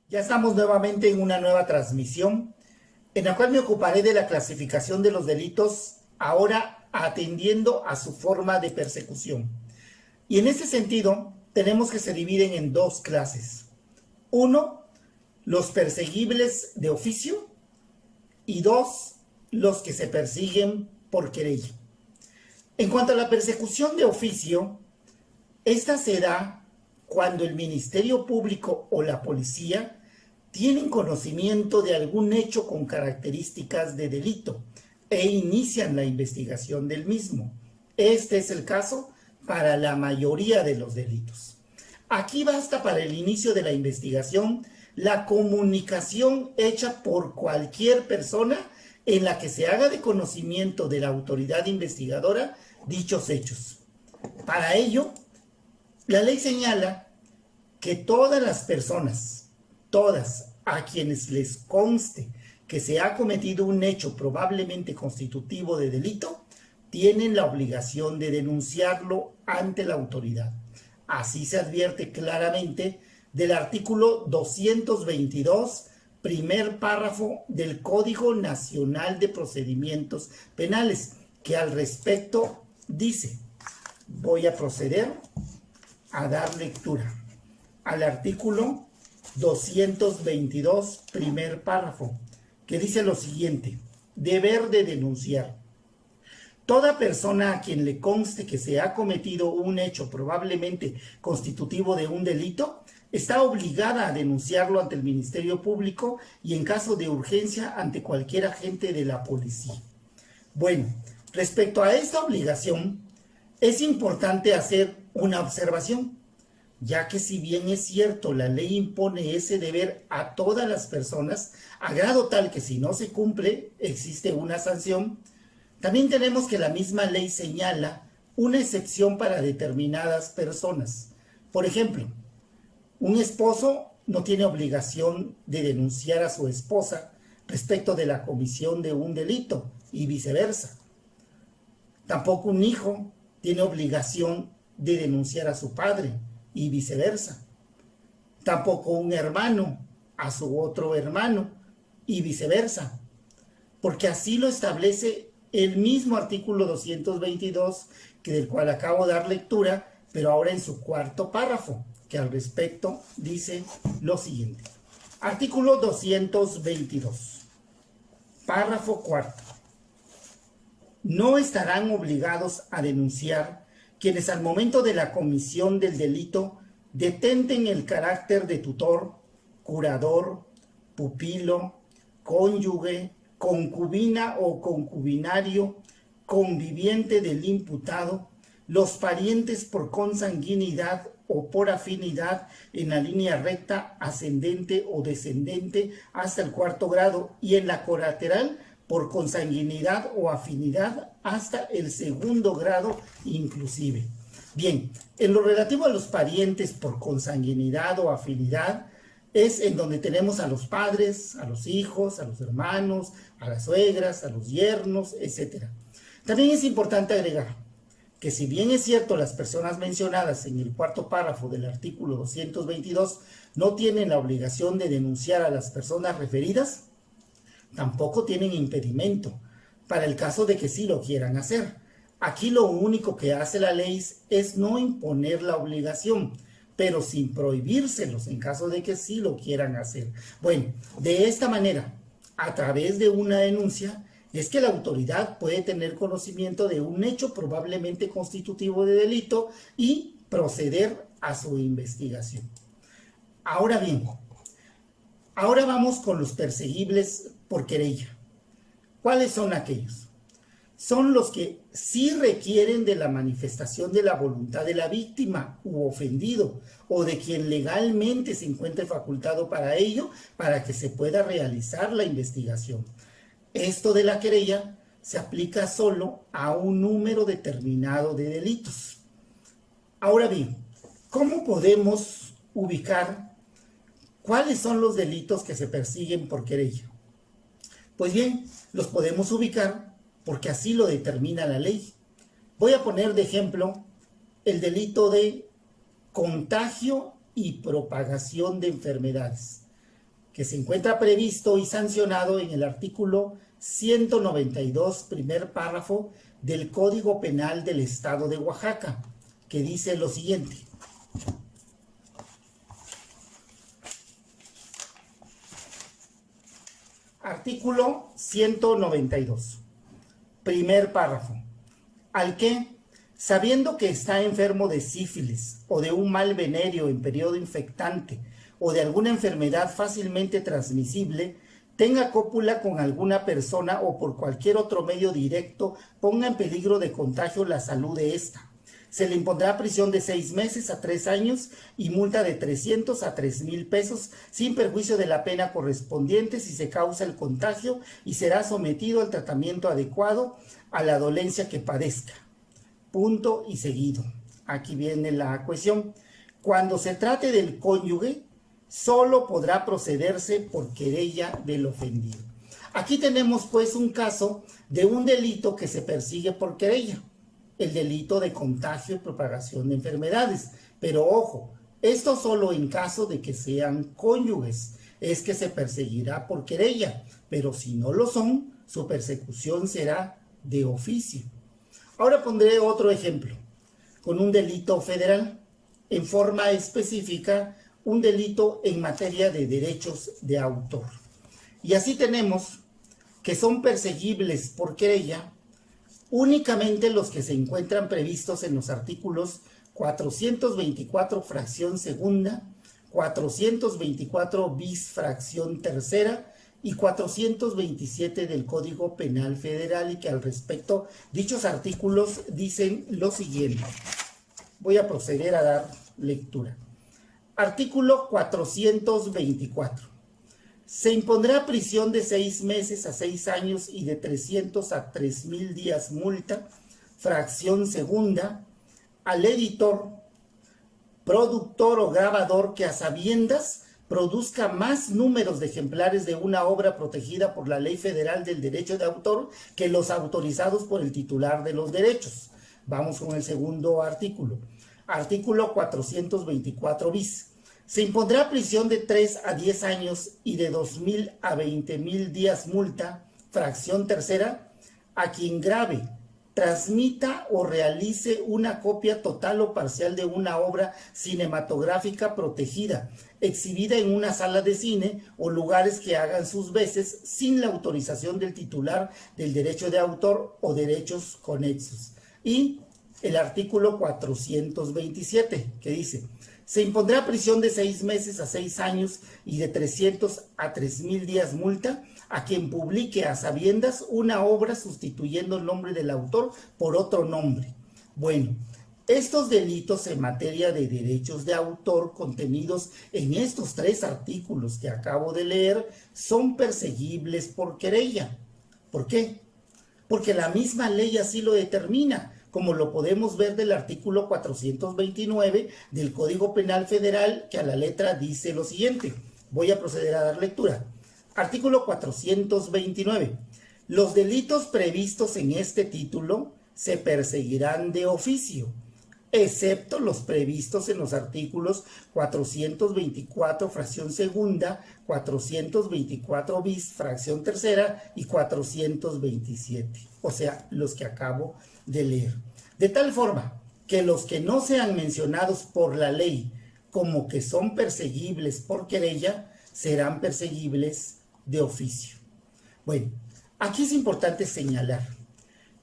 Ya estamos nuevamente en una nueva transmisión en la cual me ocuparé de la clasificación de los delitos, ahora atendiendo a su forma de persecución. Y en ese sentido, tenemos que se dividen en dos clases. Uno, los perseguibles de oficio, y dos, los que se persiguen por querella. En cuanto a la persecución de oficio, esta se da cuando el Ministerio Público o la policía tienen conocimiento de algún hecho con características de delito e inician la investigación del mismo. Este es el caso para la mayoría de los delitos. Aquí basta para el inicio de la investigación la comunicación hecha por cualquier persona en la que se haga de conocimiento de la autoridad investigadora dichos hechos. Para ello, la ley señala que todas las personas, todas a quienes les conste que se ha cometido un hecho probablemente constitutivo de delito, tienen la obligación de denunciarlo ante la autoridad. Así se advierte claramente del artículo 222, primer párrafo del Código Nacional de Procedimientos Penales, que al respecto dice, voy a proceder a dar lectura al artículo 222, primer párrafo, que dice lo siguiente: deber de denunciar. Toda persona a quien le conste que se ha cometido un hecho probablemente constitutivo de un delito, está obligada a denunciarlo ante el Ministerio Público y en caso de urgencia ante cualquier agente de la policía. Bueno, respecto a esta obligación, es importante hacer una observación, ya que si bien es cierto la ley impone ese deber a todas las personas, a grado tal que si no se cumple existe una sanción, también tenemos que la misma ley señala una excepción para determinadas personas. Por ejemplo, un esposo no tiene obligación de denunciar a su esposa respecto de la comisión de un delito y viceversa. Tampoco un hijo tiene obligación de denunciar a su padre y viceversa. Tampoco un hermano a su otro hermano y viceversa. Porque así lo establece el mismo artículo 222, que del cual acabo de dar lectura, pero ahora en su cuarto párrafo, que al respecto dice lo siguiente. Artículo 222, párrafo cuarto. No estarán obligados a denunciar quienes al momento de la comisión del delito detenten el carácter de tutor, curador, pupilo, cónyuge, concubina o concubinario, conviviente del imputado, los parientes por consanguinidad o por afinidad en la línea recta, ascendente o descendente hasta el cuarto grado y en la colateral por consanguinidad o afinidad hasta el segundo grado inclusive. Bien, en lo relativo a los parientes por consanguinidad o afinidad, es en donde tenemos a los padres, a los hijos, a los hermanos, a las suegras, a los yernos, etc. También es importante agregar que si bien es cierto las personas mencionadas en el cuarto párrafo del artículo 222 no tienen la obligación de denunciar a las personas referidas, tampoco tienen impedimento para el caso de que sí lo quieran hacer. Aquí lo único que hace la ley es no imponer la obligación, pero sin prohibírselos en caso de que sí lo quieran hacer. Bueno, de esta manera, a través de una denuncia, es que la autoridad puede tener conocimiento de un hecho probablemente constitutivo de delito y proceder a su investigación. Ahora bien, ahora vamos con los perseguibles por querella. ¿Cuáles son aquellos? Son los que sí requieren de la manifestación de la voluntad de la víctima u ofendido o de quien legalmente se encuentre facultado para ello, para que se pueda realizar la investigación. Esto de la querella se aplica solo a un número determinado de delitos. Ahora bien, ¿cómo podemos ubicar cuáles son los delitos que se persiguen por querella? Pues bien, los podemos ubicar porque así lo determina la ley. Voy a poner de ejemplo el delito de contagio y propagación de enfermedades. que se encuentra previsto y sancionado en el artículo 192, primer párrafo del Código Penal del Estado de Oaxaca, que dice lo siguiente. Artículo 192, primer párrafo. Al que, sabiendo que está enfermo de sífilis o de un mal venéreo en periodo infectante o de alguna enfermedad fácilmente transmisible, tenga cópula con alguna persona o por cualquier otro medio directo ponga en peligro de contagio la salud de ésta, se le impondrá prisión de 6 meses a 3 años y multa de 300 a 3,000 pesos sin perjuicio de la pena correspondiente si se causa el contagio y será sometido al tratamiento adecuado a la dolencia que padezca. Punto y seguido. Aquí viene la cuestión. Cuando se trate del cónyuge, solo podrá procederse por querella del ofendido. Aquí tenemos pues un caso de un delito que se persigue por querella, el delito de contagio y propagación de enfermedades. Pero ojo, esto solo en caso de que sean cónyuges, es que se perseguirá por querella, pero si no lo son, su persecución será de oficio. Ahora pondré otro ejemplo, con un delito federal, en forma específica, un delito en materia de derechos de autor. Y así tenemos que son perseguibles por querella únicamente los que se encuentran previstos en los artículos 424 fracción segunda, 424 bis fracción tercera y 427 del Código Penal Federal, y que al respecto dichos artículos dicen lo siguiente. Voy a proceder a dar lectura. Artículo 424. Se impondrá prisión de 6 meses a 6 años y de 300 a 3,000 días multa, fracción segunda, al editor, productor o grabador que a sabiendas produzca más números de ejemplares de una obra protegida por la Ley Federal del Derecho de Autor que los autorizados por el titular de los derechos. Vamos con el segundo artículo. Artículo 424 bis. Se impondrá prisión de 3 a 10 años y de 2,000 a 20,000 días multa, fracción tercera, a quien grabe, transmita o realice una copia total o parcial de una obra cinematográfica protegida, exhibida en una sala de cine o lugares que hagan sus veces sin la autorización del titular del derecho de autor o derechos conexos. Y el artículo 427, que dice: se impondrá prisión de 6 meses a 6 años y de 300 a 3,000 días multa a quien publique a sabiendas una obra sustituyendo el nombre del autor por otro nombre. Bueno, estos delitos en materia de derechos de autor contenidos en estos 3 artículos que acabo de leer son perseguibles por querella. ¿Por qué? Porque la misma ley así lo determina, como lo podemos ver del artículo 429 del Código Penal Federal, que a la letra dice lo siguiente. Voy a proceder a dar lectura. Artículo 429. Los delitos previstos en este título se perseguirán de oficio, excepto los previstos en los artículos 424 fracción segunda, 424 bis fracción tercera y 427, o sea, los que acabo de leer. De tal forma que los que no sean mencionados por la ley como que son perseguibles por querella, serán perseguibles de oficio. Bueno, aquí es importante señalar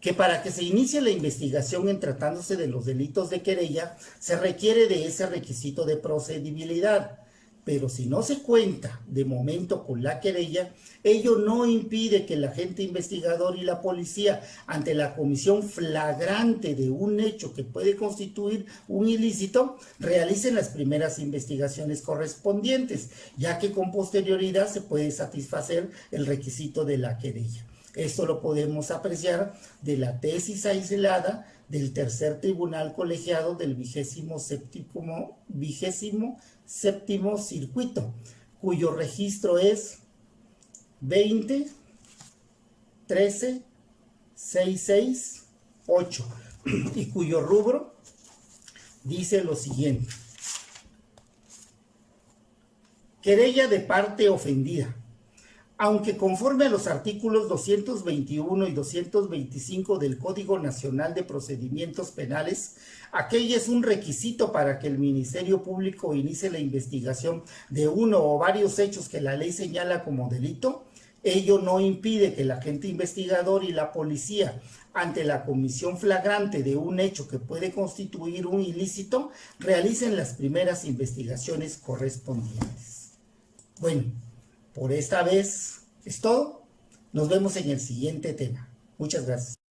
que para que se inicie la investigación en tratándose de los delitos de querella, se requiere de ese requisito de procedibilidad. Pero si no se cuenta de momento con la querella, ello no impide que el agente investigador y la policía, ante la comisión flagrante de un hecho que puede constituir un ilícito, realicen las primeras investigaciones correspondientes, ya que con posterioridad se puede satisfacer el requisito de la querella. Esto lo podemos apreciar de la tesis aislada del tercer tribunal colegiado del 27º circuito, cuyo registro es 20 13 66 8 y cuyo rubro dice lo siguiente, Querella de parte ofendida. Aunque conforme a los artículos 221 y 225 del Código Nacional de Procedimientos Penales, aquello es un requisito para que el Ministerio Público inicie la investigación de uno o varios hechos que la ley señala como delito, ello no impide que el agente investigador y la policía, ante la comisión flagrante de un hecho que puede constituir un ilícito, realicen las primeras investigaciones correspondientes. Bueno, por esta vez es todo. Nos vemos en el siguiente tema. Muchas gracias.